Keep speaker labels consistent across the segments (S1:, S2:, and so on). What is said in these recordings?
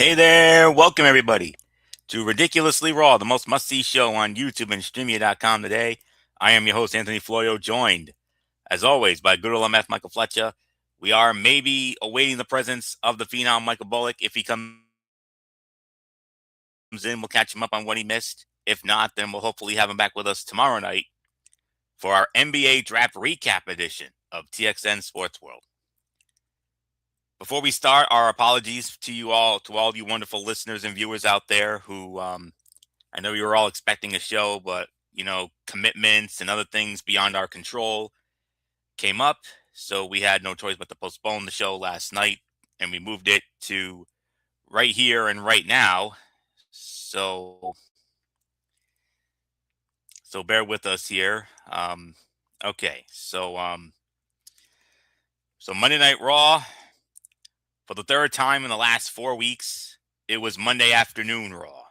S1: Hey there, welcome everybody to Ridiculously Raw, the most must-see show on YouTube and Streamia.com today. I am your host, Anthony Florio, joined, as always, by good old MF Michael Fletcher. We are maybe awaiting the presence of the phenom Michael Bullock. If he comes in, we'll catch him up on what he missed. If not, then we'll hopefully have him back with us tomorrow night for our NBA Draft Recap edition of TXN Sports World. Before we start, our apologies to you all, to all you wonderful listeners and viewers out there who I know you were all expecting a show, but commitments and other things beyond our control came up, so we had no choice but to postpone the show last night, and we moved it to right here and right now. So bear with us here. Okay, so Monday Night Raw, for the third time in the last 4 weeks, it was Monday Afternoon Raw.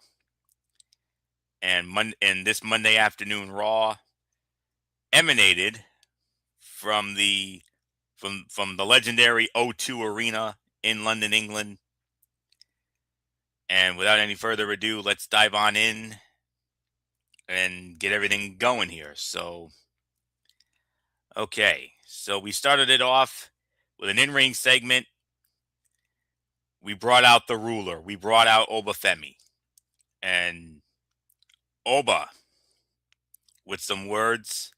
S1: And this Monday Afternoon Raw emanated from the legendary O2 Arena in London, England. And without any further ado, let's dive on in and get everything going here. So we started it off with an in-ring segment. We brought out the ruler. We brought out Obafemi. And Oba, with some words,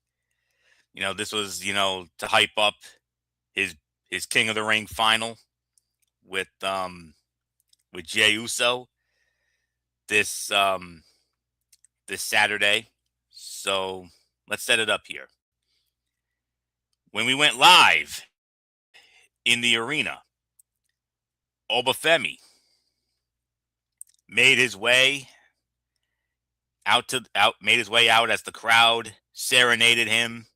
S1: this was, to hype up his King of the Ring final with Jey Uso this Saturday. So let's set it up here. When we went live in the arena, Obafemi made his way out as the crowd serenaded him,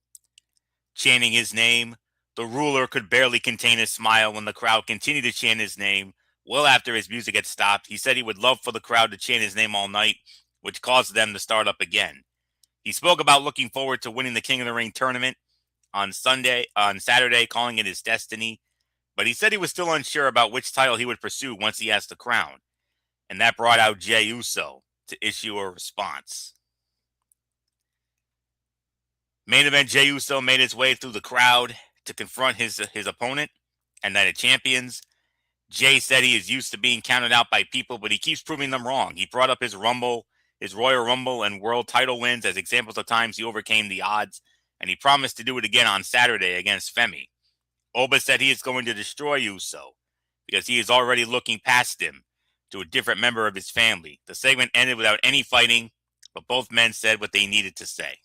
S1: chanting his name. The ruler could barely contain his smile when the crowd continued to chant his name well after his music had stopped. He said he would love for the crowd to chant his name all night, which caused them to start up again. He spoke about looking forward to winning the King of the Ring tournament on Saturday, calling it his destiny. But he said he was still unsure about which title he would pursue once he has the crown. And that brought out Jey Uso to issue a response. Main event, Jey Uso made his way through the crowd to confront his opponent and Night of Champions. Jey said he is used to being counted out by people, but he keeps proving them wrong. He brought up his Royal Rumble and world title wins as examples of times he overcame the odds, and he promised to do it again on Saturday against Femi. Oba said he is going to destroy Uso because he is already looking past him to a different member of his family. The segment ended without any fighting, but both men said what they needed to say.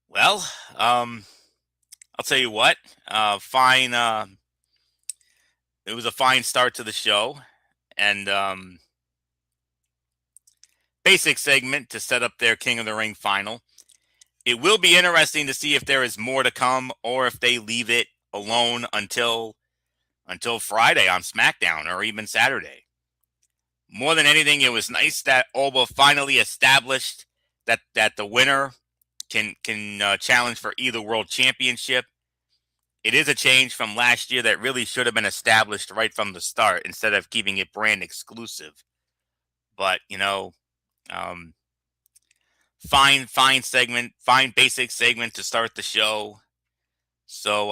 S1: Well, I'll tell you what, it was a fine start to the show, and basic segment to set up their King of the Ring final. It will be interesting to see if there is more to come or if they leave it alone until Friday on SmackDown or even Saturday. More than anything, it was nice that Oba finally established that the winner can challenge for either world championship. It is a change from last year that really should have been established right from the start instead of keeping it brand exclusive. But, fine segment, fine basic segment to start the show. So,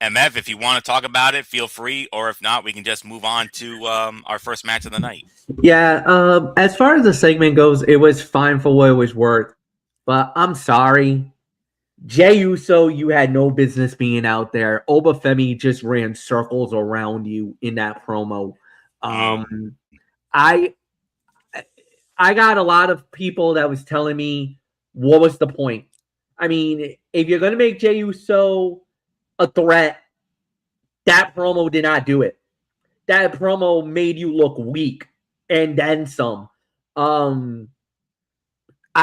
S1: MF, if you want to talk about it, feel free. Or if not, we can just move on to our first match of the night.
S2: Yeah, as far as the segment goes, it was fine for what it was worth. But I'm sorry. Jey Uso, you had no business being out there. Obafemi just ran circles around you in that promo. I got a lot of people that was telling me, what was the point? I mean, if you're going to make Jey Uso a threat, that promo did not do it. That promo made you look weak and then some. I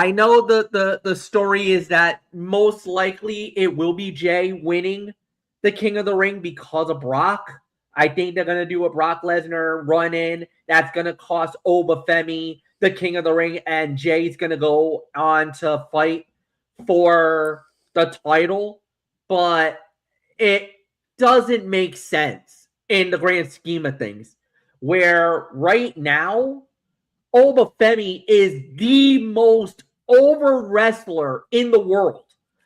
S2: know the story is that most likely it will be Jey winning the King of the Ring because of Brock. I think they're going to do a Brock Lesnar run in. That's going to cost Obafemi the King of the Ring, and Jey's going to go on to fight for the title. But it doesn't make sense. in the grand scheme of things. Where right now, Obafemi is the most over wrestler in the world.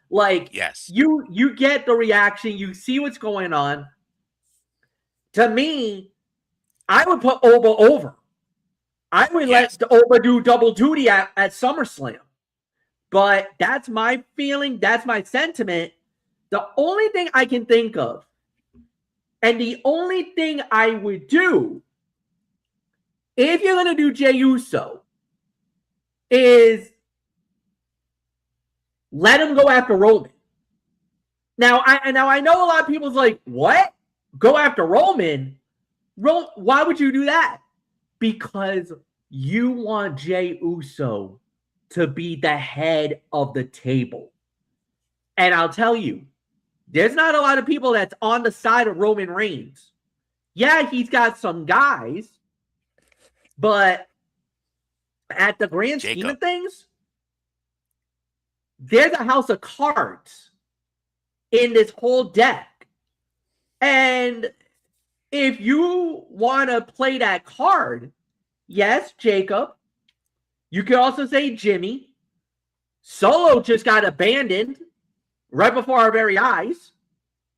S2: Like,
S1: Yes.
S2: you get the reaction, you see what's going on. To me, I would put Oba over. I would
S1: Yes.
S2: let Oba do double duty at SummerSlam. But that's my feeling. That's my sentiment. The only thing I can think of, and the only thing I would do, if you're going to do Jey Uso, is let him go after Roman. Now I know a lot of people's like, what? Go after Roman? Why would you do that? Because you want Jey Uso to be the head of the table. And I'll tell you, there's not a lot of people that's on the side of Roman Reigns. Yeah, he's got some guys, but at the grand scheme of things, there's a house of cards in this whole deck. And if you want to play that card, yes, Jacob. You could also say Jimmy. Solo just got abandoned right before our very eyes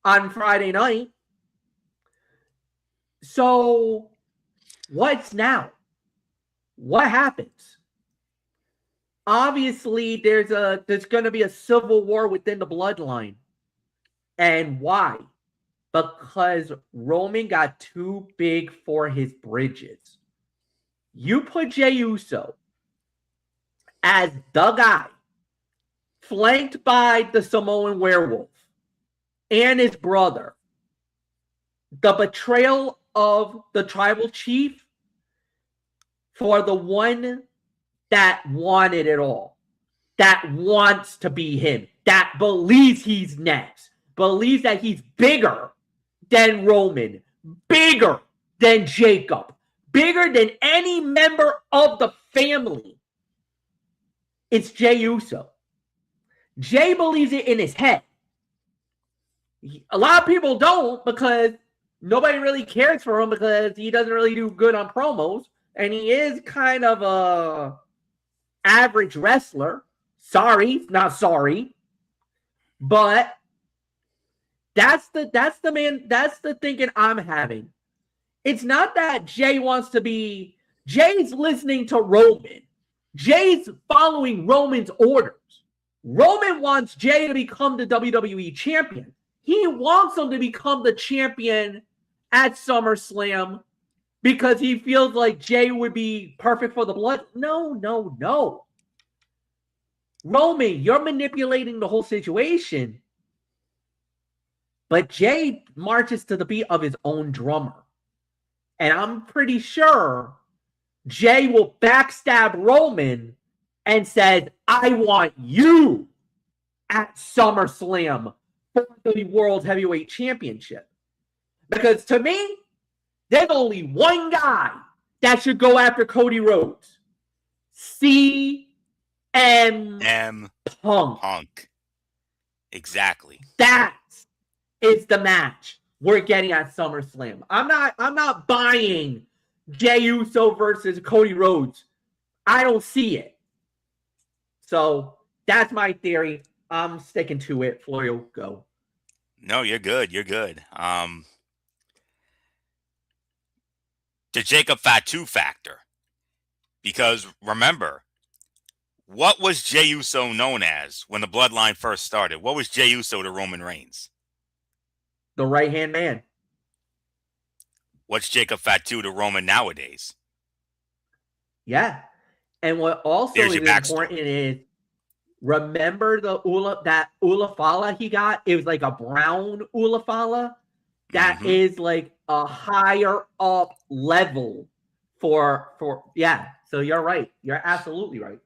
S2: on Friday night. So, what's now? What happens? Obviously, there's going to be a civil war within the bloodline. And why? Because Roman got too big for his bridges. You put Jey Uso as the guy, flanked by the Samoan werewolf and his brother. The betrayal of the tribal chief for the one that wanted it all, that wants to be him, that believes he's next, believes that he's bigger than Roman, bigger than Jacob, bigger than any member of the family. It's Jey Uso. Jey believes it in his head. A lot of people don't, because nobody really cares for him, because he doesn't really do good on promos, and he is kind of a average wrestler. Sorry, not sorry. But that's the thinking I'm having. It's not that Jey wants to be. Jey's listening to Roman. Jey's following Roman's orders. Roman wants Jey to become the WWE champion. He wants him to become the champion at SummerSlam because he feels like Jey would be perfect for the blood. No. Roman, you're manipulating the whole situation. But Jey marches to the beat of his own drummer. And I'm pretty sure Jey will backstab Roman and says, I want you at SummerSlam for the World Heavyweight Championship. Because to me, there's only one guy that should go after Cody Rhodes. CM Punk.
S1: Exactly.
S2: That is the match we're getting at SummerSlam. I'm not buying Jey Uso versus Cody Rhodes. I don't see it. So that's my theory. I'm sticking to it. Florio, go.
S1: No, you're good. You're good. The Jacob Fatu factor. Because remember, what was Jey Uso known as when the bloodline first started? What was Jey Uso to Roman Reigns?
S2: The right-hand man.
S1: What's Jacob Fatu to Roman nowadays?
S2: Yeah. And what also is important is, remember that Ulafala he got? It was like a brown Ulafala. That is like a higher up level for yeah. So you're right. You're absolutely right.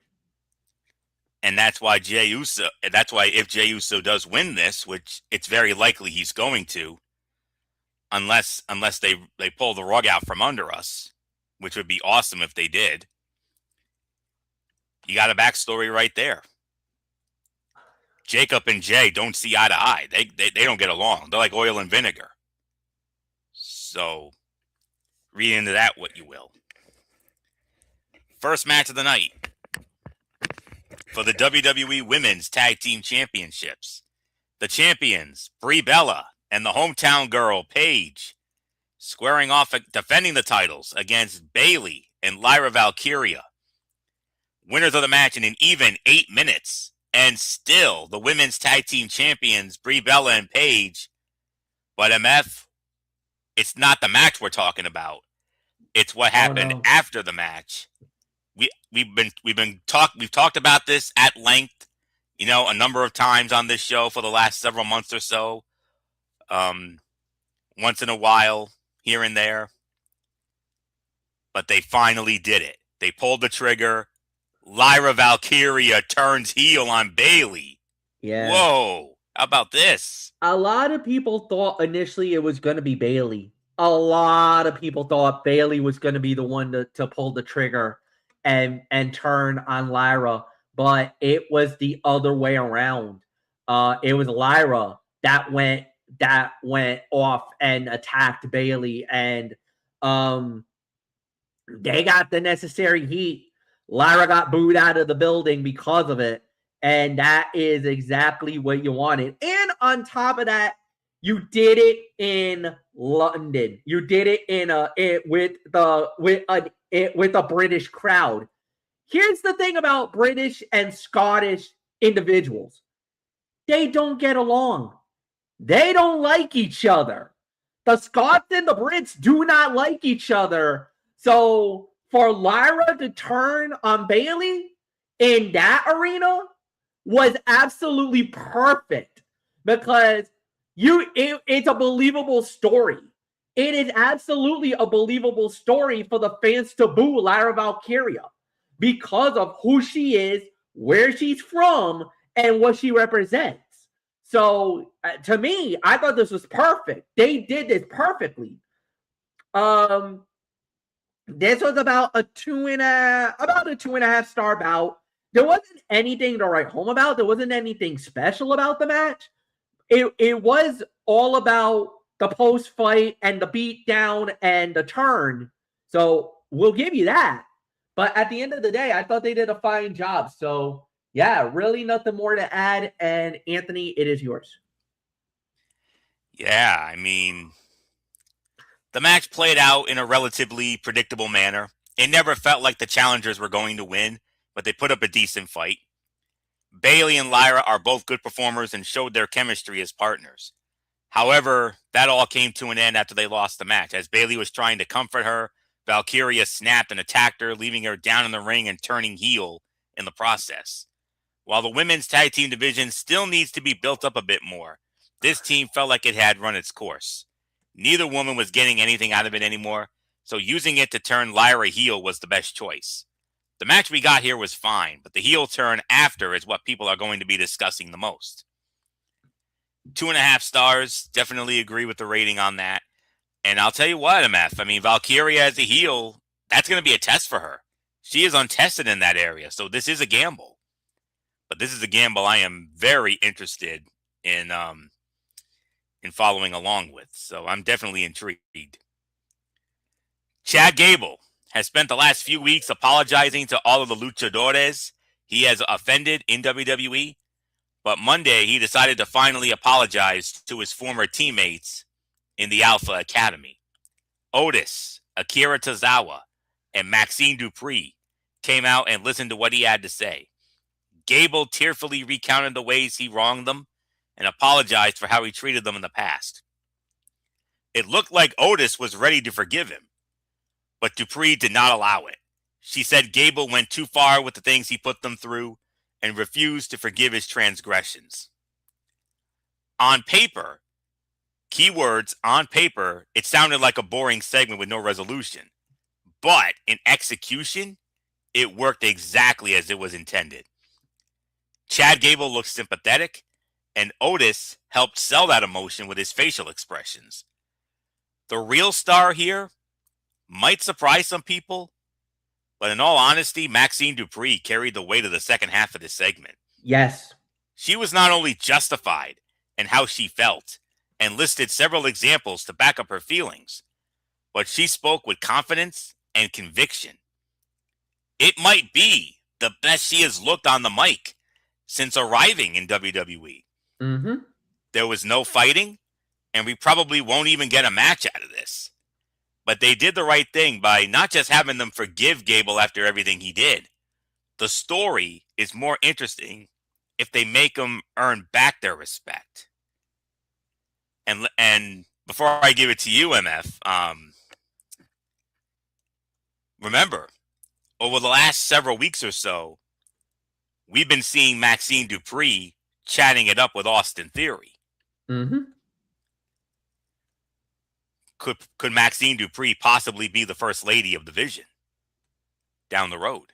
S1: And that's why if Jey Uso does win this, which it's very likely he's going to, unless they pull the rug out from under us, which would be awesome if they did. You got a backstory right there. Jacob and Jey don't see eye to eye. They don't get along. They're like oil and vinegar. So read into that what you will. First match of the night for the WWE Women's Tag Team Championships. The champions, Brie Bella and the hometown girl, Paige, squaring off defending the titles against Bayley and Lyra Valkyria. Winners of the match in an even 8 minutes. And still, the women's tag team champions, Brie Bella and Paige. But MF, it's not the match we're talking about. It's what happened after the match. We've talked about this at length, a number of times on this show for the last several months or so. Once in a while, here and there. But they finally did it. They pulled the trigger. Lyra Valkyria turns heel on Bayley.
S2: Yeah.
S1: Whoa. How about this?
S2: A lot of people thought initially it was going to be Bayley. A lot of people thought Bayley was going to be the one to pull the trigger and turn on Lyra. But it was the other way around. It was Lyra that went off and attacked Bayley. And they got the necessary heat. Lyra got booed out of the building because of it. And that is exactly what you wanted. And on top of that, you did it in London. You did it with a British crowd. Here's the thing about British and Scottish individuals. They don't get along. They don't like each other. The Scots and the Brits do not like each other. So for Lyra to turn on Bayley in that arena was absolutely perfect because it's a believable story. It is absolutely a believable story for the fans to boo Lyra Valkyria because of who she is, where she's from, and what she represents. So to me, I thought this was perfect. They did this perfectly. This was about a 2.5 star bout. There wasn't anything to write home about. There wasn't anything special about the match. It was all about the post fight and the beat down and the turn. So we'll give you that. But at the end of the day, I thought they did a fine job. So yeah, really nothing more to add. And Anthony, it is yours.
S1: Yeah, I mean, the match played out in a relatively predictable manner. It never felt like the challengers were going to win, but they put up a decent fight. Bayley and Lyra are both good performers and showed their chemistry as partners. However, that all came to an end after they lost the match. As Bayley was trying to comfort her, Valkyria snapped and attacked her, leaving her down in the ring and turning heel in the process. While the women's tag team division still needs to be built up a bit more, this team felt like it had run its course. Neither woman was getting anything out of it anymore, so using it to turn Lyra heel was the best choice. The match we got here was fine, but the heel turn after is what people are going to be discussing the most. 2.5 stars, definitely agree with the rating on that. And I'll tell you what, MF, I mean, Valkyria as a heel, that's going to be a test for her. She is untested in that area, so this is a gamble. But this is a gamble I am very interested in following along with. So I'm definitely intrigued. Chad Gable has spent the last few weeks apologizing to all of the luchadores he has offended in WWE. But Monday, he decided to finally apologize to his former teammates in the Alpha Academy. Otis, Akira Tozawa, and Maxine Dupree came out and listened to what he had to say. Gable tearfully recounted the ways he wronged them and apologized for how he treated them in the past. It looked like Otis was ready to forgive him, but Dupree did not allow it. She said Gable went too far with the things he put them through and refused to forgive his transgressions. On paper, keywords on paper, it sounded like a boring segment with no resolution. But in execution, it worked exactly as it was intended. Chad Gable looked sympathetic, and Otis helped sell that emotion with his facial expressions. The real star here might surprise some people, but in all honesty, Maxine Dupree carried the weight of the second half of this segment.
S2: Yes.
S1: She was not only justified in how she felt and listed several examples to back up her feelings, but she spoke with confidence and conviction. It might be the best she has looked on the mic since arriving in WWE.
S2: Mm-hmm.
S1: There was no fighting, and we probably won't even get a match out of this. But they did the right thing by not just having them forgive Gable after everything he did. The story is more interesting if they make him earn back their respect. And before I give it to you, MF, remember, over the last several weeks or so, we've been seeing Maxine Dupree chatting it up with Austin Theory.
S2: Mm-hmm.
S1: Could Maxine Dupree possibly be the first lady of the Vision down the road?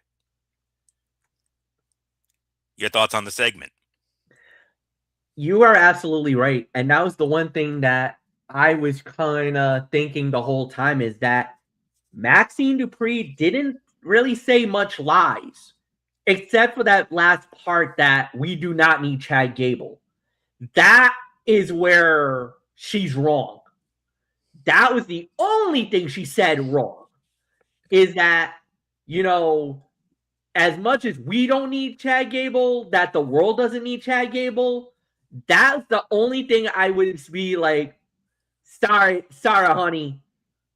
S1: Your thoughts on the segment?
S2: You are absolutely right. And that was the one thing that I was kind of thinking the whole time, is that Maxine Dupree didn't really say much lies, except for that last part that we do not need Chad Gable. That is where she's wrong. That was the only thing she said wrong, is that, you know, as much as we don't need Chad Gable, that the world doesn't need Chad Gable. That's the only thing I would be like, sorry, honey,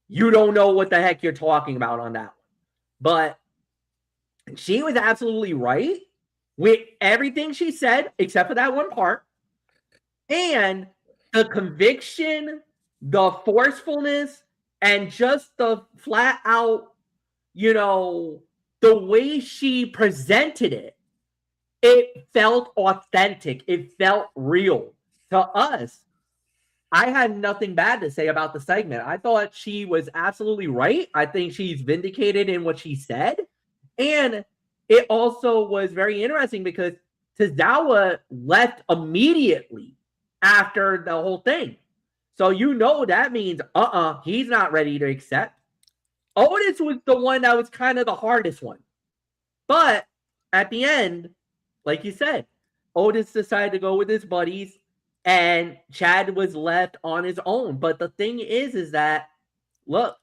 S2: you don't know what the heck you're talking about on that one. But she was absolutely right with everything she said, except for that one part. And the conviction, the forcefulness, and just the flat out, the way she presented it, it felt authentic. It felt real to us. I had nothing bad to say about the segment. I thought she was absolutely right. I think she's vindicated in what she said. And it also was very interesting because Tozawa left immediately after the whole thing. So that means he's not ready to accept. Otis was the one that was kind of the hardest one. But at the end, like you said, Otis decided to go with his buddies and Chad was left on his own. But the thing is that, look,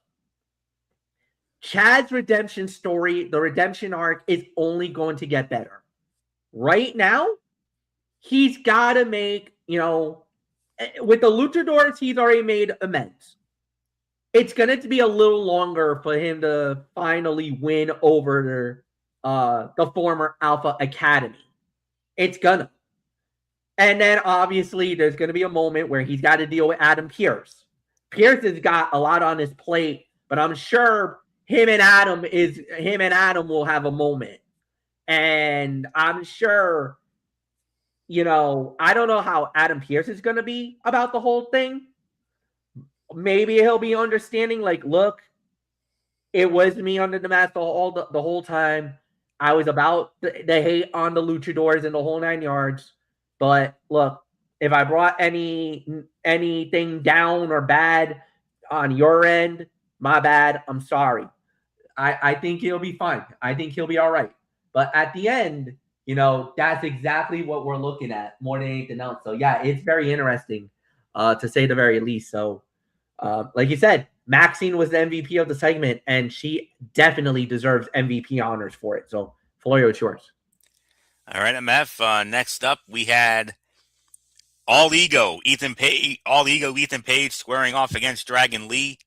S2: Chad's redemption story, the redemption arc, is only going to get better. Right now, he's got to make, with the Luchadors, he's already made amends. It's going to be a little longer for him to finally win over the former Alpha Academy. It's gonna. And then obviously there's going to be a moment where he's got to deal with Adam Pearce. Pearce has got a lot on his plate, but I'm sure him and Adam will have a moment. And I'm sure, I don't know how Adam Pearce is going to be about the whole thing. Maybe he'll be understanding, like, look, it was me under the mask the whole time. I was about the hate on the Luchadors and the whole 9 yards. But look, if I brought anything down or bad on your end, my bad. I'm sorry. I think he'll be fine. I think he'll be all right. But at the end, that's exactly what we're looking at more than anything else. So yeah, it's very interesting, to say the very least. So, like you said, Maxine was the MVP of the segment, and she definitely deserves MVP honors for it. So, Florio, it's yours.
S1: All right, MF. Next up, we had All Ego Ethan Page squaring off against Dragon Lee.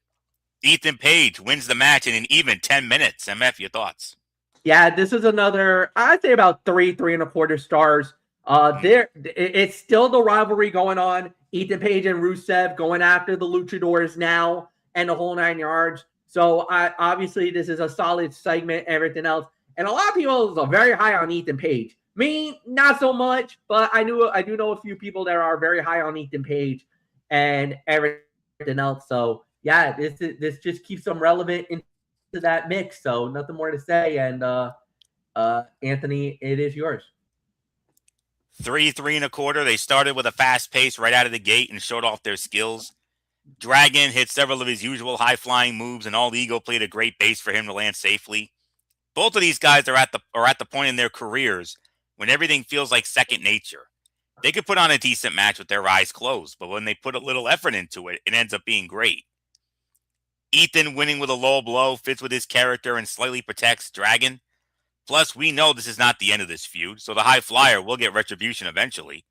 S1: Ethan Page wins the match in an even 10 minutes. MF, your thoughts?
S2: Yeah, this is another, I'd say about 3.25 stars. It's still the rivalry going on. Ethan Page and Rusev going after the Luchadors now and the whole 9 yards. So obviously this is a solid segment, everything else. And a lot of people are very high on Ethan Page. Me, not so much, but I do know a few people that are very high on Ethan Page and everything else. So yeah, this just keeps them relevant into that mix. So nothing more to say. And Anthony, it is yours.
S1: 3.25. They started with a fast pace right out of the gate and showed off their skills. Dragon hit several of his usual high-flying moves, and All Ego played a great base for him to land safely. Both of these guys are at the point in their careers when everything feels like second nature. They could put on a decent match with their eyes closed, but when they put a little effort into it, it ends up being great. Ethan winning with a low blow fits with his character and slightly protects Dragon. Plus, we know this is not the end of this feud, so the High Flyer will get retribution eventually.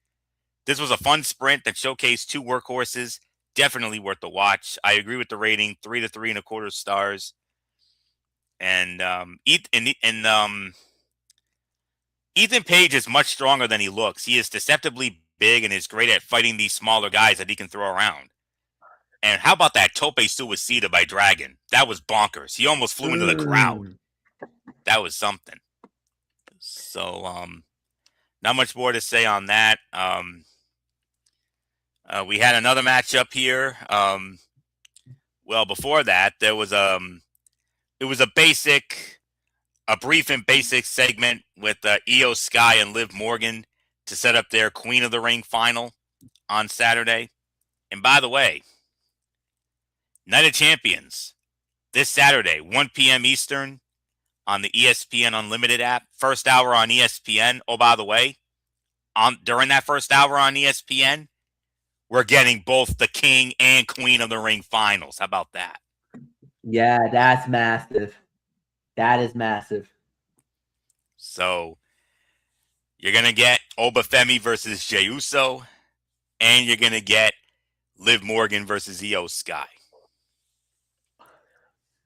S1: This was a fun sprint that showcased two workhorses. Definitely worth the watch. I agree with the rating, 3 to 3.25 stars. And Ethan Page is much stronger than he looks. He is deceptively big and is great at fighting these smaller guys that he can throw around. And how about that tope suicida by Dragon? That was bonkers. He almost flew into the crowd. That was something. So, not much more to say on that. We had another matchup here. Well, before that, there was it was a brief and basic segment with Io Sky and Liv Morgan to set up their Queen of the Ring final on Saturday. And by the way, Night of Champions this Saturday, 1 p.m. Eastern on the ESPN Unlimited app. First hour on ESPN. Oh, by the way, during that first hour on ESPN, we're getting both the King and Queen of the Ring finals. How about that?
S2: Yeah, that's massive. That is massive.
S1: So you're going to get Obafemi versus Jey Uso, and you're going to get Liv Morgan versus Io Sky.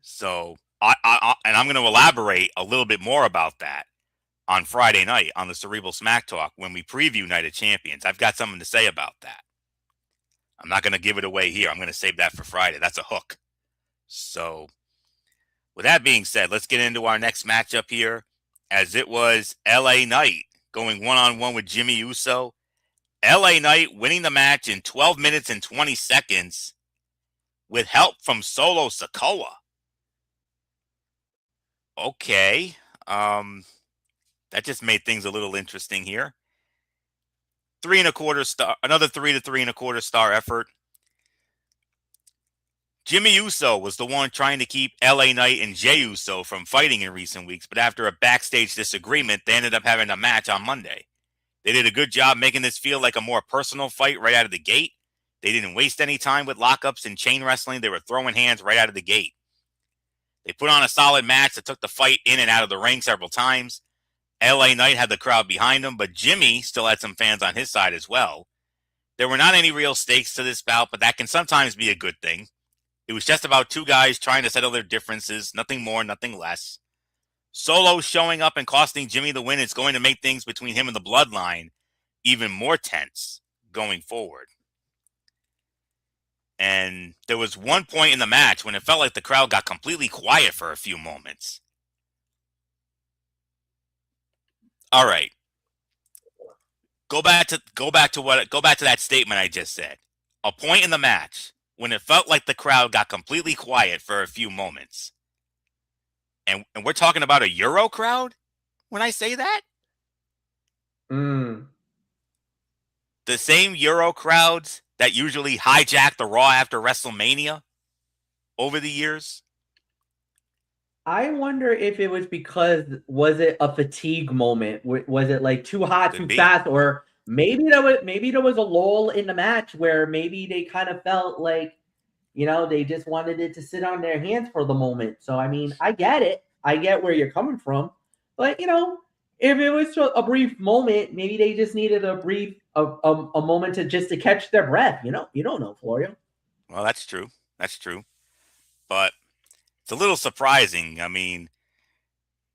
S1: So, and I'm going to elaborate a little bit more about that on Friday night on the Cerebral Smack Talk when we preview Night of Champions. I've got something to say about that. I'm not going to give it away here. I'm going to save that for Friday. That's a hook. So, with that being said, let's get into our next matchup here, as it was LA Knight going one-on-one with Jimmy Uso. LA Knight winning the match in 12 minutes and 20 seconds with help from Solo Sikoa. Okay. That just made things a little interesting here. 3.25 star, another 3 to 3.25 star effort. Jimmy Uso was the one trying to keep LA Knight and Jey Uso from fighting in recent weeks, but after a backstage disagreement, they ended up having a match on Monday. They did a good job making this feel like a more personal fight right out of the gate. They didn't waste any time with lockups and chain wrestling. They were throwing hands right out of the gate. They put on a solid match that took the fight in and out of the ring several times. LA Knight had the crowd behind him, but Jimmy still had some fans on his side as well. There were not any real stakes to this bout, but that can sometimes be a good thing. It was just about two guys trying to settle their differences, nothing more, nothing less. Solo showing up and costing Jimmy the win is going to make things between him and the Bloodline even more tense going forward. And there was one point in the match when it felt like the crowd got completely quiet for a few moments. All right. Go back to that statement I just said. A point in the match when it felt like the crowd got completely quiet for a few moments. And we're talking about a Euro crowd when I say that? The same Euro crowds that usually hijack the Raw after WrestleMania over the years.
S2: I wonder if it was because, was it a fatigue moment? Was it like too hot, too fast? Or maybe there was a lull in the match where maybe they kind of felt like, they just wanted it to sit on their hands for the moment. So, I mean, I get it. I get where you're coming from. But, if it was a brief moment, maybe they just needed a moment to catch their breath. You don't know, Florio.
S1: Well, that's true. But it's a little surprising. I mean,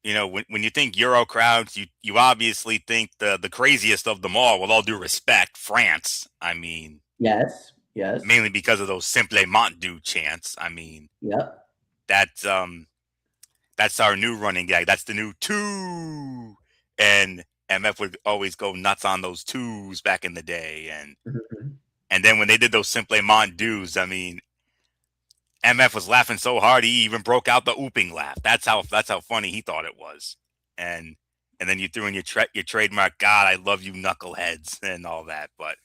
S1: when you think Euro crowds, you obviously think the craziest of them all, with all due respect, France. I mean,
S2: yes.
S1: Mainly because of those Simple Mont do chants. I mean,
S2: yep.
S1: That's our new running gag. That's the new two. And MF would always go nuts on those twos back in the day. And then when they did those Simple Mont do's, I mean, MF was laughing so hard he even broke out the ooping laugh. That's how funny he thought it was. And then you threw in your trademark, God, I love you knuckleheads, and all that. But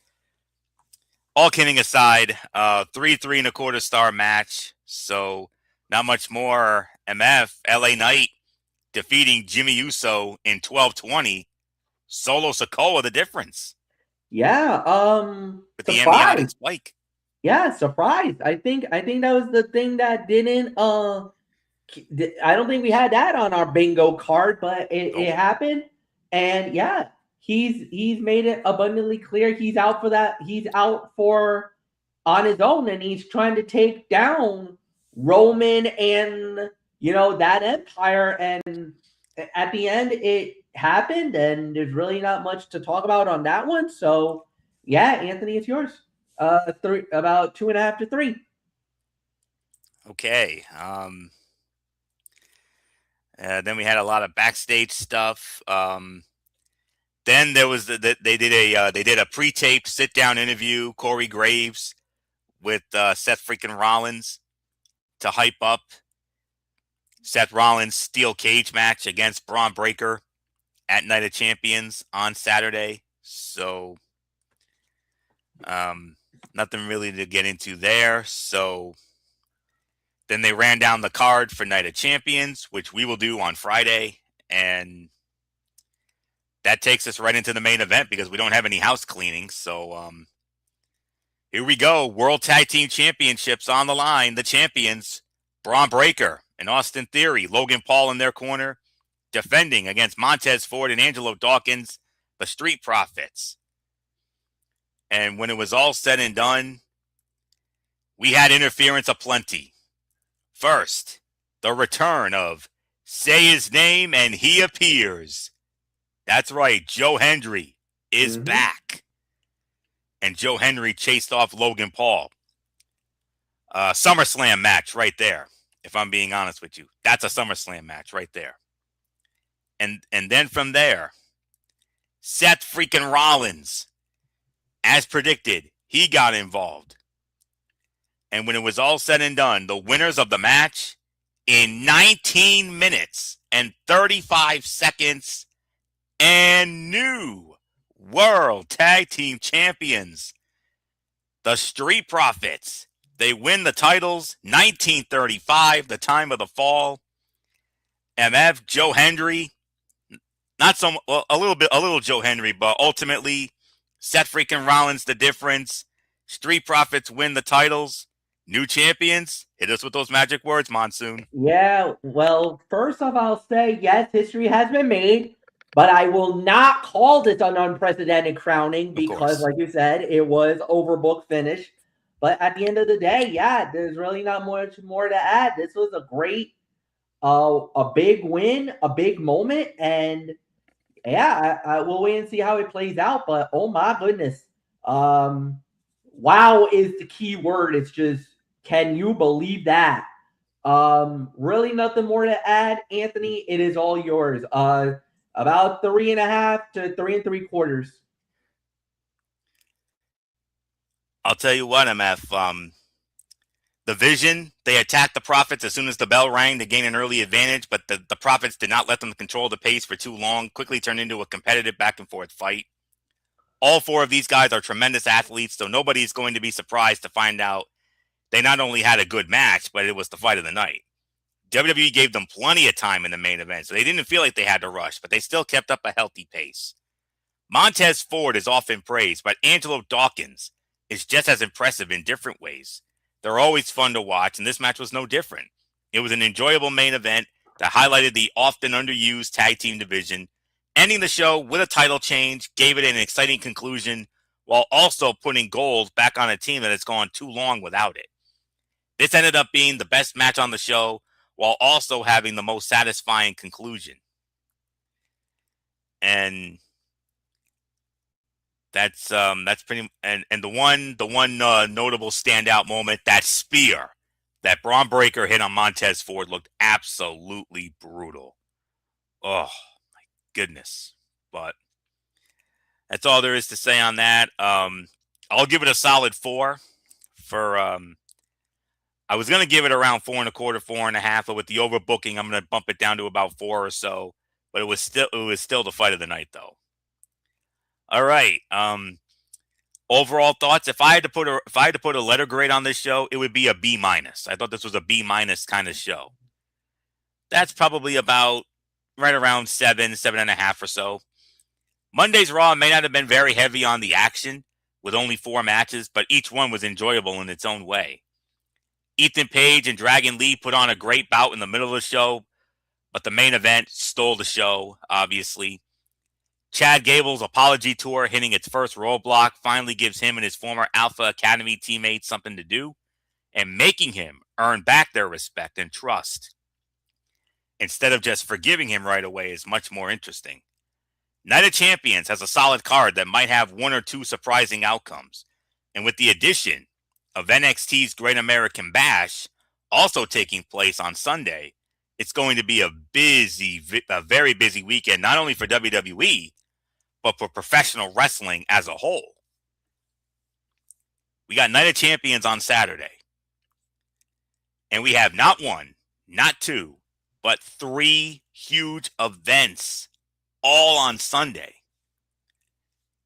S1: all kidding aside, 3.25 star match. So not much more. MF, LA Knight defeating Jimmy Uso in 12:20. Solo Sikoa, the difference.
S2: Yeah.
S1: With the embryonic spike.
S2: Yeah, surprised. I think that was the thing that didn't I don't think we had that on our bingo card, but
S1: Nope.
S2: it happened. And yeah, he's made it abundantly clear he's out for that. He's out for on his own, and he's trying to take down Roman and that empire. And at the end, it happened, and there's really not much to talk about on that one. So yeah, Anthony, it's yours. About 2.5 to 3.
S1: Okay. Then we had a lot of backstage stuff. Then there was they did a pre-taped sit-down interview, Corey Graves with Seth freaking Rollins to hype up Seth Rollins' steel cage match against Braun Breaker at Night of Champions on Saturday. So nothing really to get into there. So then they ran down the card for Night of Champions, which we will do on Friday. And that takes us right into the main event because we don't have any house cleaning. So here we go. World Tag Team Championships on the line. The champions, Braun Breaker and Austin Theory, Logan Paul in their corner, defending against Montez Ford and Angelo Dawkins, the Street Profits. And when it was all said and done, we had interference aplenty. First, the return of Say His Name and He Appears. That's right, Joe Hendry is back. And Joe Hendry chased off Logan Paul. SummerSlam match right there, if I'm being honest with you. That's a SummerSlam match right there. And then from there, Seth freaking Rollins, as predicted, he got involved. And when it was all said and done, the winners of the match in 19 minutes and 35 seconds and new World Tag Team Champions, the Street Profits. They win the titles, 1935, the time of the fall. MF, Joe Hendry, a little Joe Hendry, but ultimately Seth freaking Rollins the difference. Street Profits win the titles. New champions. Hit us with those magic words, Monsoon.
S2: Yeah, well, first off, I'll say yes, history has been made, but I will not call this an unprecedented crowning because, like you said, it was overbooked finish. But at the end of the day, yeah, there's really not much more to add. This was a great, a big win, a big moment, and yeah, I will wait and see how it plays out. But oh my goodness, wow is the key word. It's just, can you believe that? Really nothing more to add, Anthony. It is all yours. About 3.5 to 3 3/4.
S1: I'll tell you what, MF. The Vision, they attacked the Profits as soon as the bell rang to gain an early advantage, but the Profits did not let them control the pace for too long, quickly turned into a competitive back and forth fight. All four of these guys are tremendous athletes, so nobody's going to be surprised to find out they not only had a good match, but it was the fight of the night. WWE gave them plenty of time in the main event, so they didn't feel like they had to rush, but they still kept up a healthy pace. Montez Ford is often praised, but Angelo Dawkins is just as impressive in different ways. They're always fun to watch, and this match was no different. It was an enjoyable main event that highlighted the often underused tag team division. Ending the show with a title change gave it an exciting conclusion, while also putting gold back on a team that has gone too long without it. This ended up being the best match on the show, while also having the most satisfying conclusion. And that's pretty. And the one notable standout moment, that spear that Braun Breaker hit on Montez Ford, looked absolutely brutal. Oh my goodness! But that's all there is to say on that. I'll give it a solid 4. For I was gonna give it around 4.25, 4.5, but with the overbooking, I'm gonna bump it down to about 4 or so. But it was still the fight of the night, though. All right. Overall thoughts. If I had to put a letter grade on this show, it would be a B-. I thought this was a B- kind of show. That's probably about right around 7.5 or so. Monday's Raw may not have been very heavy on the action, with only 4 matches, but each one was enjoyable in its own way. Ethan Page and Dragon Lee put on a great bout in the middle of the show, but the main event stole the show, obviously. Chad Gable's apology tour hitting its first roadblock finally gives him and his former Alpha Academy teammates something to do and making him earn back their respect and trust. Instead of just forgiving him right away is much more interesting. Night of Champions has a solid card that might have 1 or 2 surprising outcomes. And with the addition of NXT's Great American Bash also taking place on Sunday, it's going to be a very busy weekend, not only for WWE, but for professional wrestling as a whole. We got Night of Champions on Saturday. And we have not 1, not 2, but 3 huge events all on Sunday.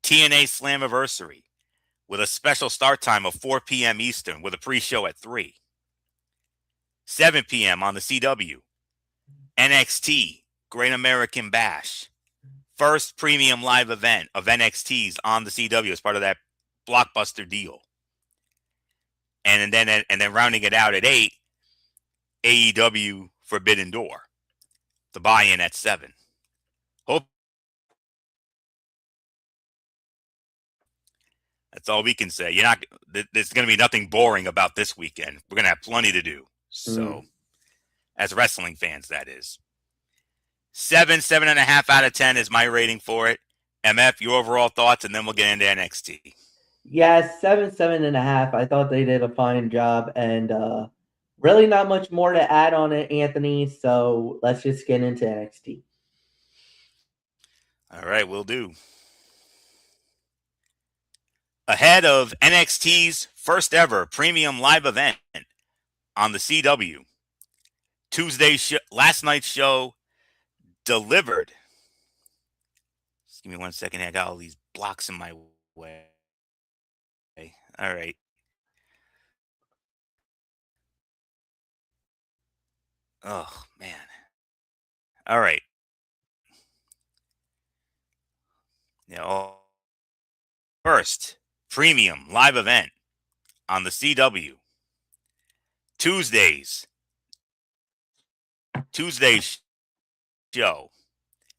S1: TNA Slammiversary with a special start time of 4 p.m. Eastern with a pre-show at 3. 7 p.m. on the CW. NXT Great American Bash. First premium live event of NXT's on the CW as part of that blockbuster deal. And then rounding it out at 8, AEW Forbidden Door. The buy-in at 7. Hope that's all we can say. There's going to be nothing boring about this weekend. We're going to have plenty to do. So, as wrestling fans, that is. 7.5 out of 10 is my rating for it. MF, your overall thoughts, and then we'll get into NXT.
S2: Yeah, 7.5. I thought they did a fine job, and really not much more to add on it, Anthony. So let's just get into NXT.
S1: All right, we'll do. Ahead of NXT's first ever premium live event on the CW, last night's show delivered. Just give me 1 second. I got all these blocks in my way. All right. Oh, man. All right. First premium live event on the CW. Tuesday's show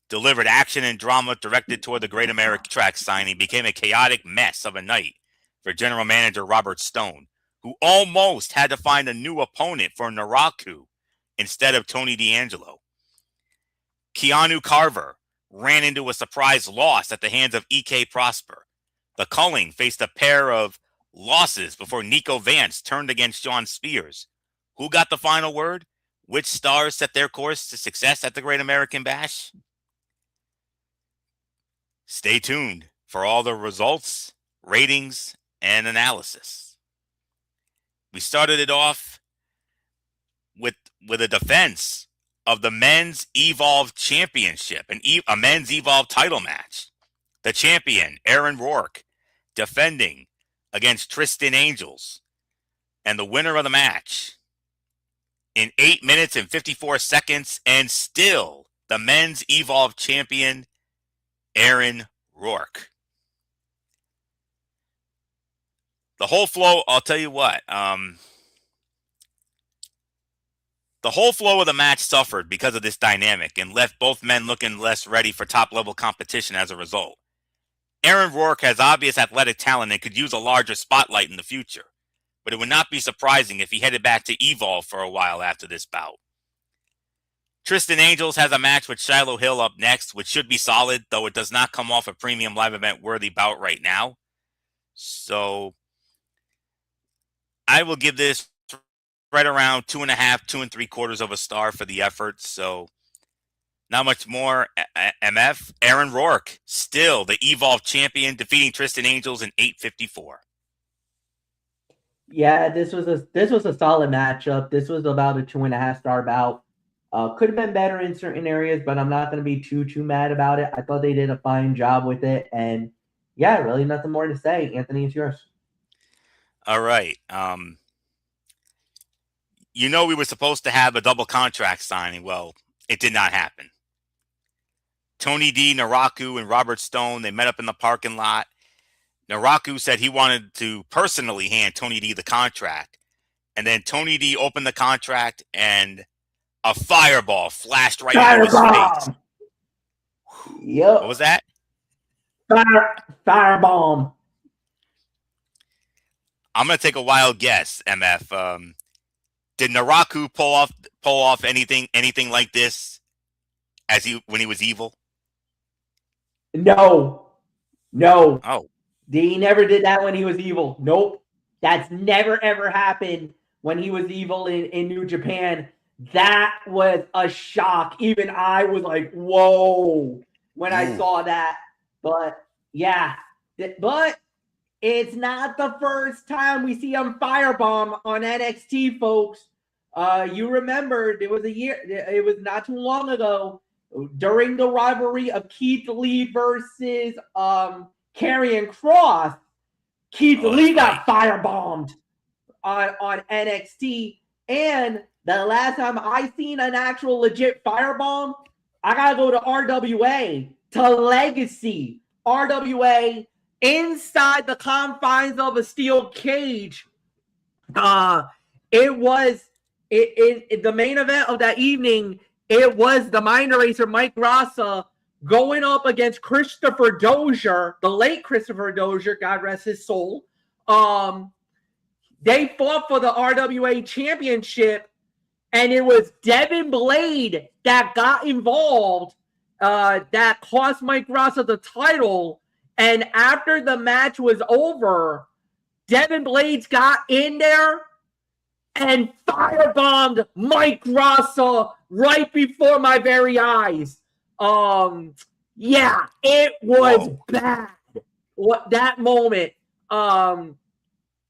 S1: delivered action and drama directed toward the Great American Track signing became a chaotic mess of a night for general manager Robert Stone, who almost had to find a new opponent for Naraku instead of Tony D'Angelo. Keanu Carver ran into a surprise loss at the hands of EK Prosper. The Culling faced a pair of losses before Nico Vance turned against Sean Spears. Who got the final word? Which stars set their course to success at the Great American Bash? Stay tuned for all the results, ratings, and analysis. We started it off with a defense of the Men's Evolve Championship, a Men's Evolve title match. The champion, Aaron Rourke, defending against Tristan Angels. And the winner of the match in 8 minutes and 54 seconds, and still the Men's Evolve champion, Aaron Rourke. The whole flow, I'll tell you what, the whole flow of the match suffered because of this dynamic and left both men looking less ready for top-level competition as a result. Aaron Rourke has obvious athletic talent and could use a larger spotlight in the future, but it would not be surprising if he headed back to Evolve for a while after this bout. Tristan Angels has a match with Shiloh Hill up next, which should be solid, though it does not come off a premium live event worthy bout right now. So I will give this right around 2.5, 2 3/4 of a star for the effort. So not much more. MF, Aaron Rourke, still the Evolve champion, defeating Tristan Angels in 8:54.
S2: Yeah, this was a solid matchup. This was about a 2.5 star bout. Could have been better in certain areas, but I'm not going to be too mad about it. I thought they did a fine job with it, and yeah, really nothing more to say. Anthony, it's yours.
S1: All right. We were supposed to have a double contract signing. Well, it did not happen. Tony D, Naraku, and Robert Stone, they met up in the parking lot. Naraku said he wanted to personally hand Tony D the contract, and then Tony D opened the contract and a fireball flashed right into his face.
S2: Firebomb. Yep.
S1: What was that?
S2: Firebomb.
S1: I'm gonna take a wild guess, MF. Did Naraku pull off anything like this when he was evil?
S2: No.
S1: Oh.
S2: He never did that when he was evil. Nope. That's never ever happened when he was evil in New Japan. That was a shock. Even I was like, whoa, when I saw that. But yeah, but it's not the first time we see him firebomb on NXT, folks. You remember it was not too long ago during the rivalry of Keith Lee versus Karrion Kross. Keith Lee got firebombed on NXT. And the last time I seen an actual legit firebomb, I gotta go to RWA, to Legacy. RWA inside the confines of a steel cage. It was the main event of that evening. It was the Mind Eraser Mike Rasa going up against Christopher Dozier, the late Christopher Dozier, God rest his soul. They fought for the RWA championship, and it was Devin Blade that got involved, that cost Mike Rasa the title. And after the match was over, Devin Blades got in there and firebombed Mike Rasa right before my very eyes. Yeah, it was bad. What that moment,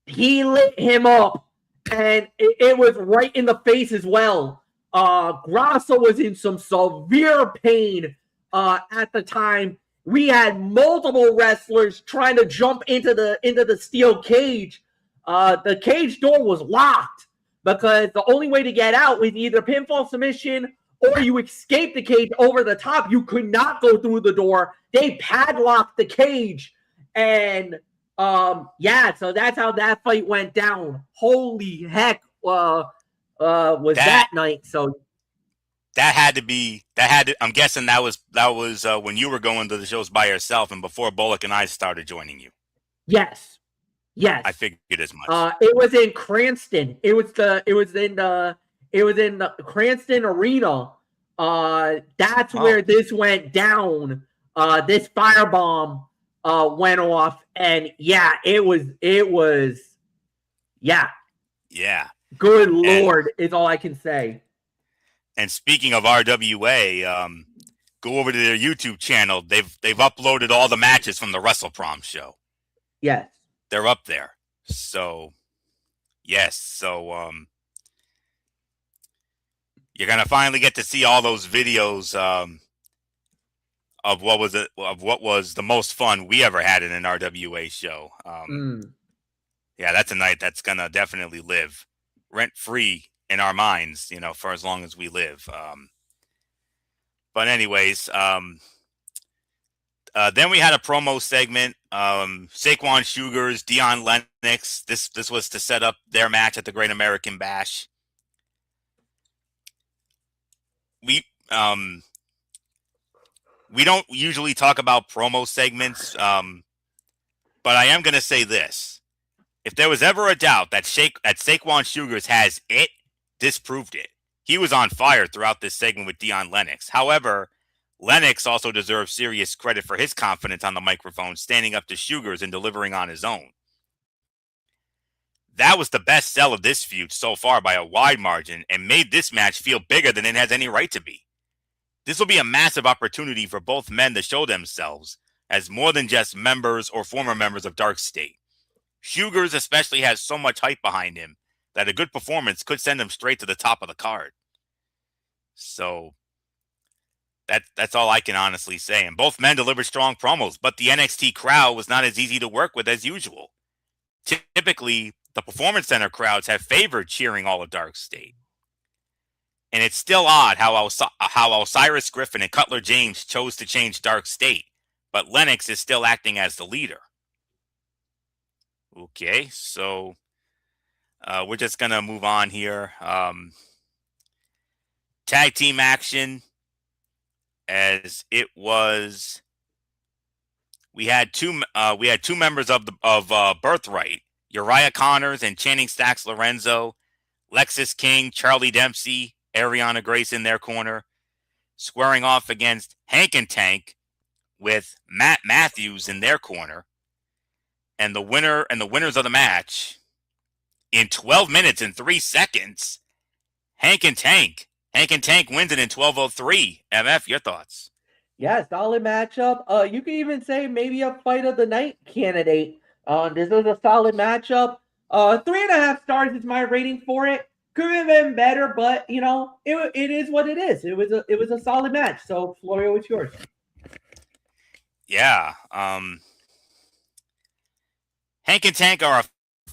S2: he lit him up, and it was right in the face as well. Rasa was in some severe pain at the time. We had multiple wrestlers trying to jump into the steel cage. The cage door was locked because the only way to get out was either pinfall submission or you escape the cage over the top. You could not go through the door. They padlocked the cage. And yeah, so that's how that fight went down. Holy heck, was that night. So
S1: I'm guessing that was when you were going to the shows by yourself and before Bullock and I started joining you.
S2: Yes.
S1: I figured as much.
S2: It was in Cranston. It was in the Cranston Arena. That's where this went down. This firebomb went off, and yeah, it was yeah. Good Lord, is all I can say.
S1: And speaking of RWA, go over to their YouTube channel. They've uploaded all the matches from the WrestleProm show.
S2: Yes.
S1: They're up there. So yes. You're gonna finally get to see all those videos of what was the most fun we ever had in an RWA show. Yeah, that's a night that's gonna definitely live rent free in our minds, for as long as we live. But anyways, then we had a promo segment. Saquon Sugars, Dion Lennox. This was to set up their match at the Great American Bash. We don't usually talk about promo segments, but I am going to say this. If there was ever a doubt that Saquon Sugars has it, this proved it. He was on fire throughout this segment with Dion Lennox. However, Lennox also deserves serious credit for his confidence on the microphone, standing up to Sugars and delivering on his own. That was the best sell of this feud so far by a wide margin and made this match feel bigger than it has any right to be. This will be a massive opportunity for both men to show themselves as more than just members or former members of Dark State. Sugars especially has so much hype behind him that a good performance could send him straight to the top of the card. So that's all I can honestly say. And both men delivered strong promos, but the NXT crowd was not as easy to work with as usual. Typically, the Performance Center crowds have favored cheering all of Dark State. And it's still odd how Osiris Griffin and Cutler James chose to change Dark State, but Lennox is still acting as the leader. Okay, so we're just gonna move on here. Tag team action, as it was. We had two members of Birthright, Uriah Connors and Channing Stacks Lorenzo, Lexis King, Charlie Dempsey, Ariana Grace in their corner, squaring off against Hank and Tank with Matt Matthews in their corner, and the winners of the match in 12 minutes and 3 seconds, Hank and Tank. Hank and Tank wins it in 12:03. MF, your thoughts?
S2: Yeah, solid matchup. You could even say maybe a fight of the night candidate. This is a solid matchup. 3.5 stars is my rating for it. Could have been better, but it is what it is. It was a solid match. So Florio, it's yours.
S1: Yeah. Hank and Tank are a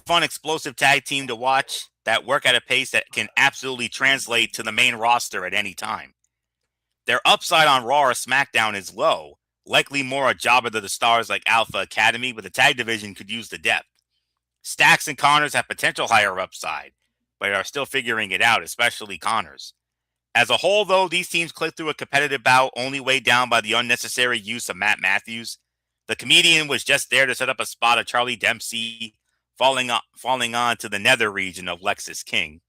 S1: fun, explosive tag team to watch that work at a pace that can absolutely translate to the main roster at any time. Their upside on Raw or SmackDown is low, likely more a jobber to the stars like Alpha Academy, but the tag division could use the depth. Stacks and Connors have potential higher upside, but are still figuring it out, especially Connors. As a whole, though, these teams click through a competitive bout only weighed down by the unnecessary use of Matt Matthews. The comedian was just there to set up a spot of Charlie Dempsey falling on to the nether region of Lexis King.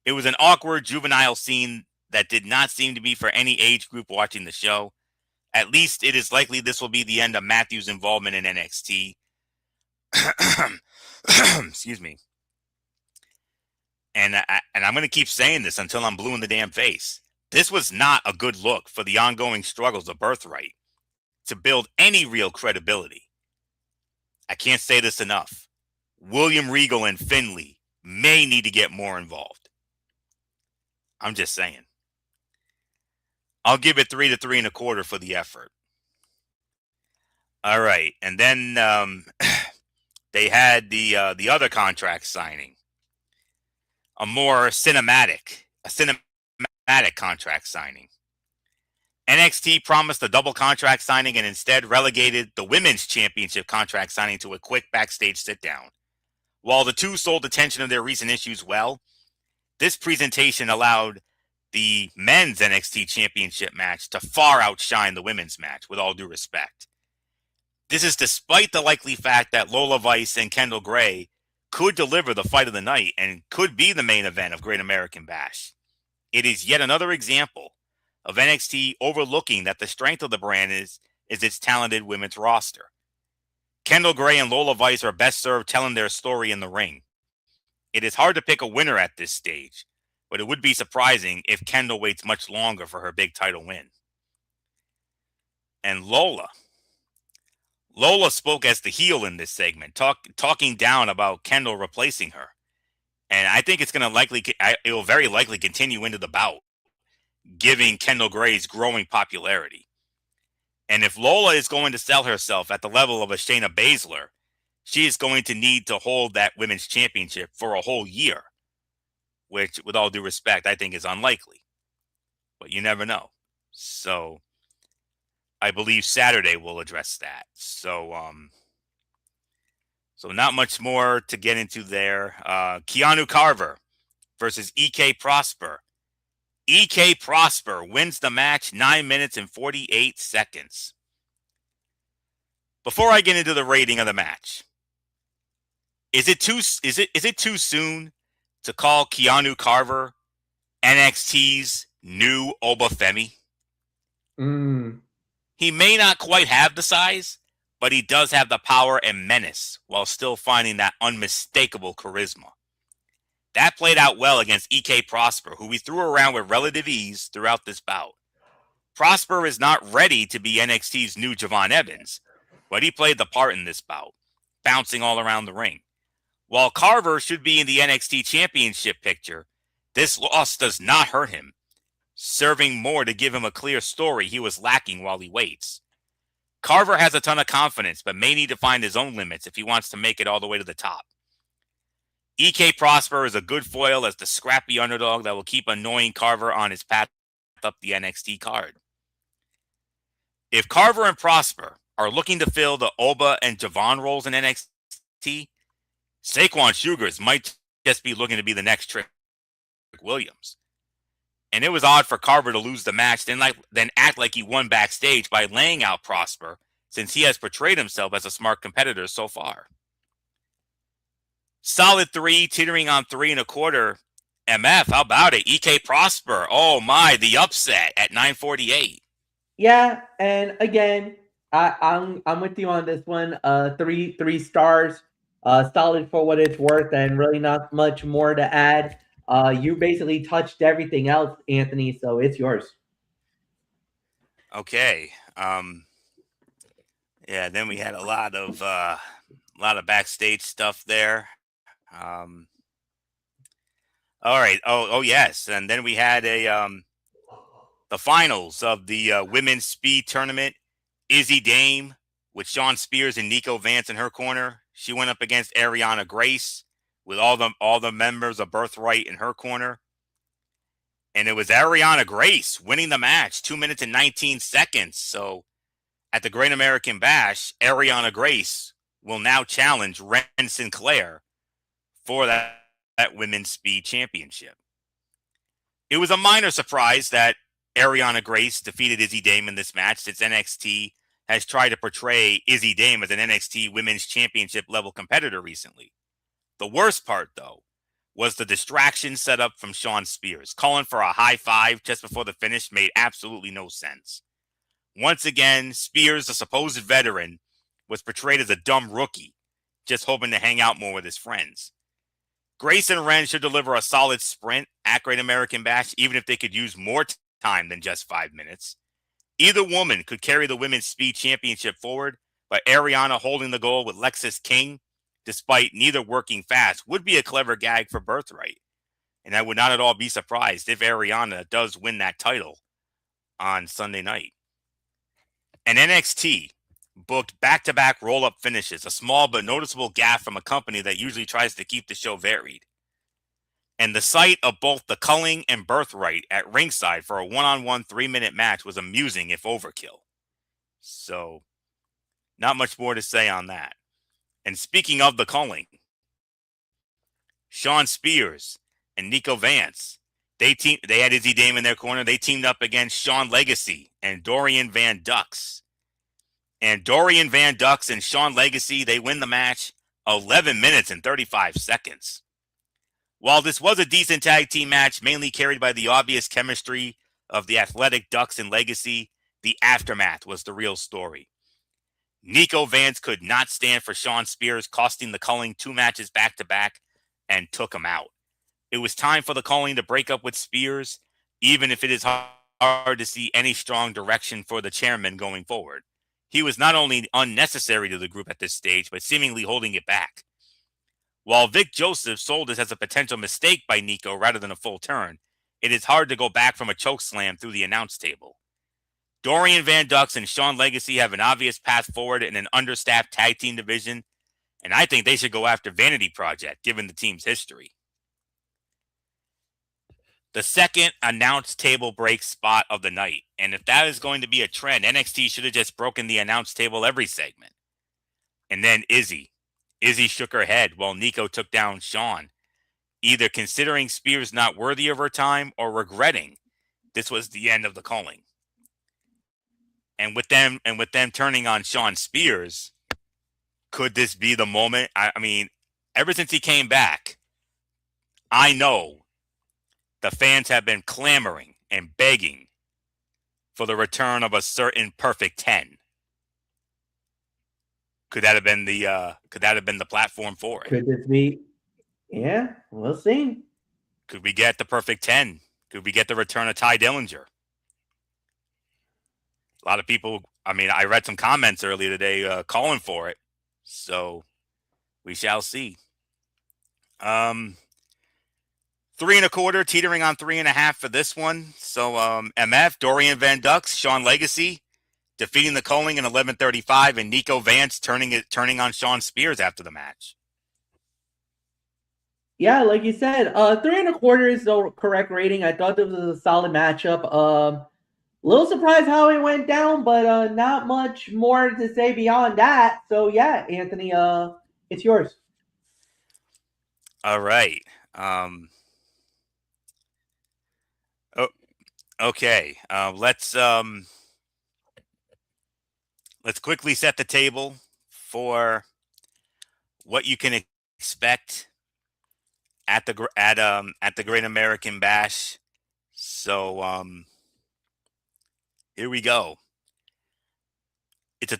S1: It was an awkward, juvenile scene that did not seem to be for any age group watching the show. At least it is likely this will be the end of Matthews' involvement in NXT. Excuse me. And I'm going to keep saying this until I'm blue in the damn face. This was not a good look for the ongoing struggles of Birthright to build any real credibility. I can't say this enough. William Regal and Finlay may need to get more involved. I'm just saying. I'll give it 3 to 3.25 for the effort. All right, and then they had the other contract signing, a cinematic contract signing. NXT promised a double contract signing and instead relegated the women's championship contract signing to a quick backstage sit-down. While the two sold the tension of their recent issues well, this presentation allowed the men's NXT championship match to far outshine the women's match, with all due respect. This is despite the likely fact that Lola Vice and Kendall Gray could deliver the fight of the night and could be the main event of Great American Bash. It is yet another example of NXT overlooking that the strength of the brand is its talented women's roster. Kendall Gray and Lola Vice are best served telling their story in the ring. It is hard to pick a winner at this stage, but it would be surprising if Kendall waits much longer for her big title win. And Lola spoke as the heel in this segment, talking down about Kendall replacing her. And I think it will very likely continue into the bout, giving Kendall Gray's growing popularity. And if Lola is going to sell herself at the level of a Shayna Baszler, she is going to need to hold that women's championship for a whole year, which, with all due respect, I think is unlikely. But you never know. So I believe Saturday will address that. So not much more to get into there. Keanu Carver versus EK Prosper. EK Prosper wins the match 9 minutes and 48 seconds. Before I get into the rating of the match, is it too soon to call Keanu Carver NXT's new Obafemi? He may not quite have the size, but he does have the power and menace while still finding that unmistakable charisma. That played out well against EK Prosper, who we threw around with relative ease throughout this bout. Prosper is not ready to be NXT's new Javon Evans, but he played the part in this bout, bouncing all around the ring. While Carver should be in the NXT Championship picture, this loss does not hurt him, serving more to give him a clear story he was lacking while he waits. Carver has a ton of confidence, but may need to find his own limits if he wants to make it all the way to the top. EK Prosper is a good foil as the scrappy underdog that will keep annoying Carver on his path up the NXT card. If Carver and Prosper are looking to fill the Oba and Javon roles in NXT, Saquon Sugars might just be looking to be the next Trick Williams. And it was odd for Carver to lose the match, then act like he won backstage by laying out Prosper, since he has portrayed himself as a smart competitor so far. Solid 3, teetering on 3.25. MF, how about it? EK Prosper. Oh my, the upset at 948.
S2: Yeah, and again, I'm with you on this one. Three stars. Solid for what it's worth, and really not much more to add. You basically touched everything else, Anthony, so it's yours.
S1: Okay. Yeah, then we had a lot of backstage stuff there. All right. Oh yes, and then we had the finals of the women's speed tournament. Izzy Dame with Sean Spears and Nico Vance in her corner. She went up against Ariana Grace with all the members of Birthright in her corner. And it was Ariana Grace winning the match, 2 minutes and 19 seconds. So at the Great American Bash, Ariana Grace will now challenge Ren Sinclair for that women's speed championship. It was a minor surprise that Ariana Grace defeated Izzy Dame in this match, since NXT has tried to portray Izzy Dame as an NXT Women's Championship level competitor recently. The worst part, though, was the distraction set up from Sean Spears. Calling for a high five just before the finish made absolutely no sense. Once again, Spears, the supposed veteran, was portrayed as a dumb rookie, just hoping to hang out more with his friends. Grace and Ren should deliver a solid sprint at Great American Bash, even if they could use more time than just 5 minutes. Either woman could carry the Women's Speed Championship forward, but Ariana holding the goal with Lexis King, despite neither working fast, would be a clever gag for Birthright. And I would not at all be surprised if Ariana does win that title on Sunday night. And NXT booked back-to-back roll-up finishes, a small but noticeable gaffe from a company that usually tries to keep the show varied. And the sight of both the Culling and Birthright at ringside for a one-on-one 3-minute match was amusing, if overkill. So, not much more to say on that. And speaking of the Culling, Sean Spears and Nico Vance, they had Izzy Dame in their corner. They teamed up against Sean Legacy and Dorian Van Dux. And Dorian Van Dux and Sean Legacy, they win the match 11 minutes and 35 seconds. While this was a decent tag team match, mainly carried by the obvious chemistry of the athletic Dux and Legacy, the aftermath was the real story. Nico Vance could not stand for Sean Spears, costing the Culling 2 matches back-to-back, and took him out. It was time for the Culling to break up with Spears, even if it is hard to see any strong direction for the chairman going forward. He was not only unnecessary to the group at this stage, but seemingly holding it back. While Vic Joseph sold this as a potential mistake by Nico rather than a full turn, it is hard to go back from a chokeslam through the announce table. Dorian Van Dux and Sean Legacy have an obvious path forward in an understaffed tag team division, and I think they should go after Vanity Project, given the team's history. The second announce table break spot of the night, and if that is going to be a trend, NXT should have just broken the announce table every segment. And then Izzy shook her head while Nico took down Sean, either considering Spears not worthy of her time or regretting this was the end of the Culling. And with them turning on Sean Spears, could this be the moment? I mean, ever since he came back, I know the fans have been clamoring and begging for the return of a certain Perfect 10. Could that have been the platform for it?
S2: Could this be? Yeah, we'll see.
S1: Could we get the Perfect 10? Could we get the return of Ty Dillinger? A lot of people, I read some comments earlier today calling for it. So we shall see. 3.25, teetering on 3.5 for this one. So MF, Dorian Van Dux, Sean Legacy defeating the Culling in 11:35, and Nico Vance turning on Sean Spears after the match.
S2: Yeah, like you said, 3.25 is the correct rating. I thought this was a solid matchup. A little surprised how it went down, but not much more to say beyond that. So yeah, Anthony, it's yours.
S1: All right. Oh, okay. Let's quickly set the table for what you can expect at the Great American Bash. So here we go.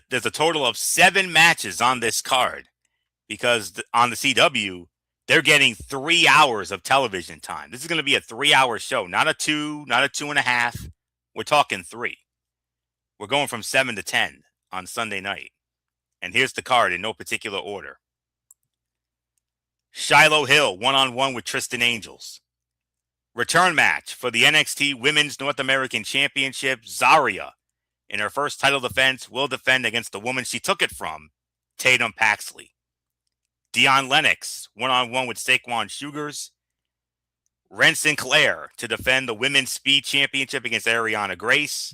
S1: There's a total of 7 matches on this card because on the CW they're getting 3 hours of television time. This is going to be a 3-hour show, not a 2, not a 2.5. We're talking 3. We're going from 7 to 10 on Sunday night. And here's the card in no particular order. Shiloh Hill, one-on-one with Tristan Angels. Return match for the NXT Women's North American Championship. Zarya, in her first title defense, will defend against the woman she took it from, Tatum Paxley. Dion Lennox, one-on-one with Saquon Sugars. Ren Sinclair to defend the Women's Speed Championship against Ariana Grace.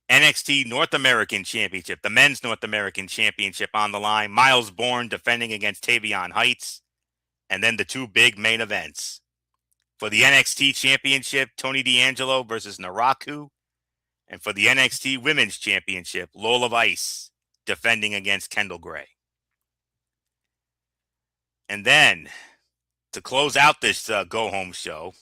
S1: NXT North American Championship, the Men's North American Championship on the line. Miles Bourne defending against Tavion Heights. And then the 2 big main events. For the NXT Championship, Tony D'Angelo versus Naraku. And for the NXT Women's Championship, Lola Vice defending against Kendall Gray. And then, to close out this go-home show,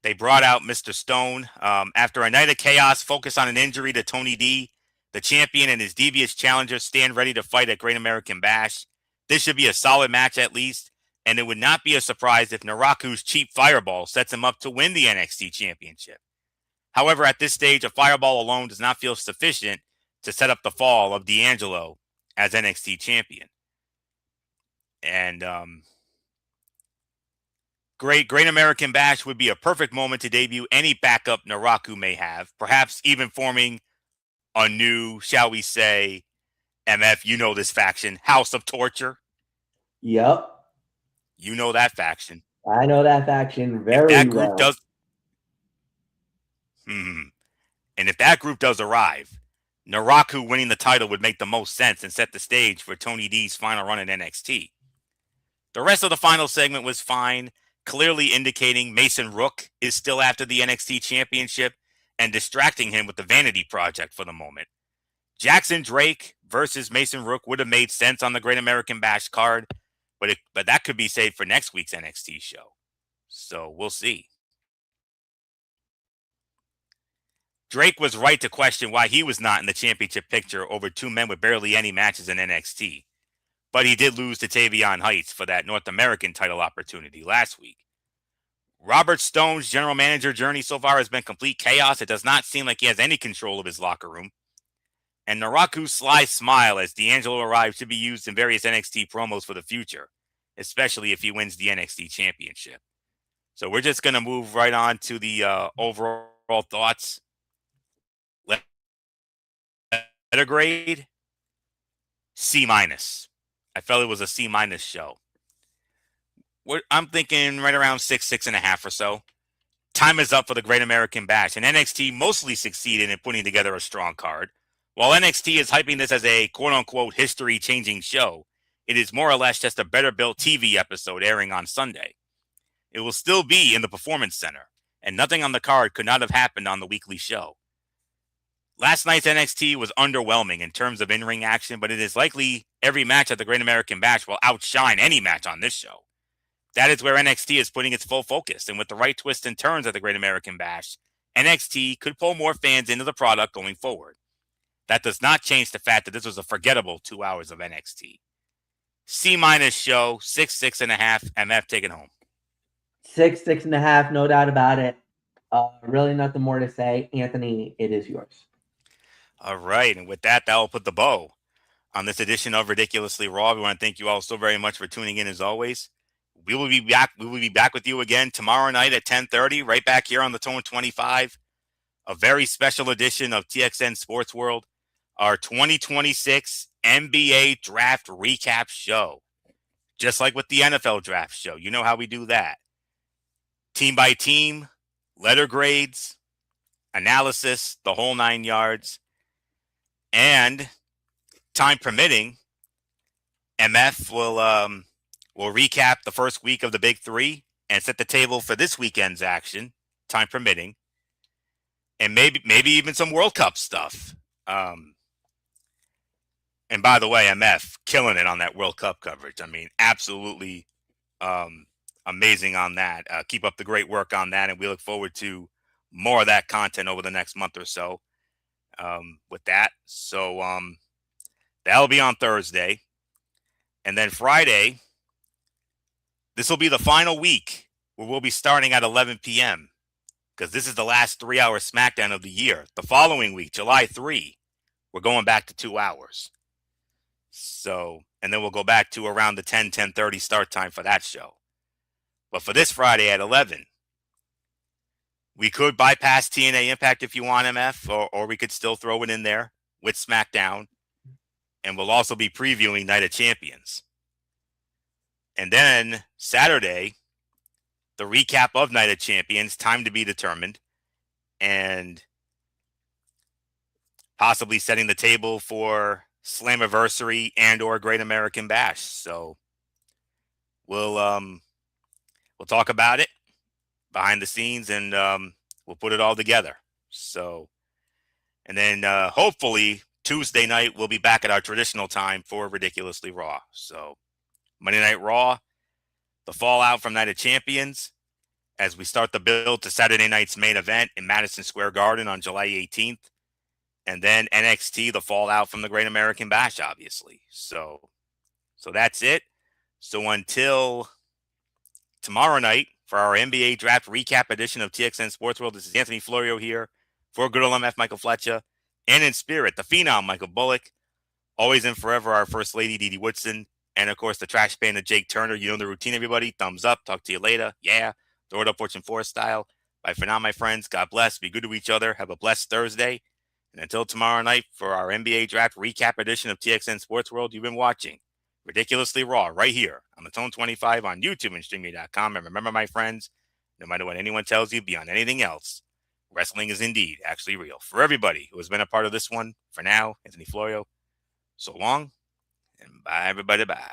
S1: they brought out Mr. Stone. After a night of chaos focused on an injury to Tony D, the champion and his devious challenger stand ready to fight at Great American Bash. This should be a solid match at least, and it would not be a surprise if Naraku's cheap fireball sets him up to win the NXT Championship. However, at this stage, a fireball alone does not feel sufficient to set up the fall of D'Angelo as NXT champion. And Great American Bash would be a perfect moment to debut any backup Naraku may have, perhaps even forming a new, shall we say, MF, you know this faction, House of Torture.
S2: Yep.
S1: You know that faction.
S2: I know that faction very
S1: if that group
S2: well.
S1: And if that group does arrive, Naraku winning the title would make the most sense and set the stage for Tony D's final run in NXT. The rest of the final segment was fine, clearly indicating Mason Rook is still after the NXT Championship and distracting him with the Vanity Project for the moment. Jackson Drake versus Mason Rook would have made sense on the Great American Bash card, but that could be saved for next week's NXT show. So we'll see. Drake was right to question why he was not in the championship picture over 2 men with barely any matches in NXT. But he did lose to Tavion Heights for that North American title opportunity last week. Robert Stone's general manager journey so far has been complete chaos. It does not seem like he has any control of his locker room. And Naraku's sly smile as D'Angelo arrives should be used in various NXT promos for the future, especially if he wins the NXT Championship. So we're just going to move right on to the overall thoughts. Letter grade, C-. I felt it was a C- show. I'm thinking right around 6.5 or so. Time is up for the Great American Bash, and NXT mostly succeeded in putting together a strong card. While NXT is hyping this as a quote-unquote history-changing show, it is more or less just a better-built TV episode airing on Sunday. It will still be in the Performance Center, and nothing on the card could not have happened on the weekly show. Last night's NXT was underwhelming in terms of in-ring action, but it is likely every match at the Great American Bash will outshine any match on this show. That is where NXT is putting its full focus, and with the right twists and turns at the Great American Bash, NXT could pull more fans into the product going forward. That does not change the fact that this was a forgettable 2 hours of NXT. C- show, 6.5. MF, take it home.
S2: 6.5, no doubt about it. Really nothing more to say. Anthony, it is yours.
S1: All right, and with that will put the bow on this edition of Ridiculously Raw. We want to thank you all so very much for tuning in as always. We will be back with you again tomorrow night at 10:30, right back here on the Tone 25. A very special edition of TXN Sports World, our 2026 NBA Draft Recap Show. Just like with the NFL Draft Show. You know how we do that. Team by team, letter grades, analysis, the whole 9 yards. And time permitting, MF will recap the first week of the Big Three and set the table for this weekend's action, time permitting, and maybe even some World Cup stuff. And by the way, MF killing it on that World Cup coverage. I mean, absolutely amazing on that. Keep up the great work on that, and we look forward to more of that content over the next month or so. With that, so that'll be on Thursday, and then Friday. This will be the final week where we'll be starting at 11 p.m. because this is the last 3-hour SmackDown of the year. The following week, July 3, we're going back to 2 hours. So, and then we'll go back to around the 10:30 start time for that show. But for this Friday at 11, we could bypass TNA Impact if you want, MF, or we could still throw it in there with SmackDown. And we'll also be previewing Night of Champions. And then Saturday, the recap of Night of Champions, time to be determined, and possibly setting the table for Slammiversary and or Great American Bash. So we'll talk about it behind the scenes, and we'll put it all together. So, and then hopefully Tuesday night we'll be back at our traditional time for Ridiculously Raw. So Monday Night Raw, the fallout from Night of Champions, as we start the build to Saturday night's main event in Madison Square Garden on July 18th. And then NXT, the fallout from the Great American Bash, obviously. So that's it. So until tomorrow night for our NBA Draft Recap edition of TXN Sports World, this is Anthony Florio here for good old MF Michael Fletcher, and in spirit, the Phenom Michael Bullock, always and forever our First Lady Dee Dee Woodson, and of course the trash panda Jake Turner. You know the routine, everybody. Thumbs up. Talk to you later. Yeah. Throw it up, Fortune 4 style. Bye for now, my friends. God bless. Be good to each other. Have a blessed Thursday. And until tomorrow night for our NBA Draft Recap edition of TXN Sports World, you've been watching Ridiculously Raw right here on the Tone 25 on YouTube and StreamYard.com. And remember, my friends, no matter what anyone tells you beyond anything else, wrestling is indeed actually real. For everybody who has been a part of this one, for now, Anthony Florio, so long, and bye, everybody, bye.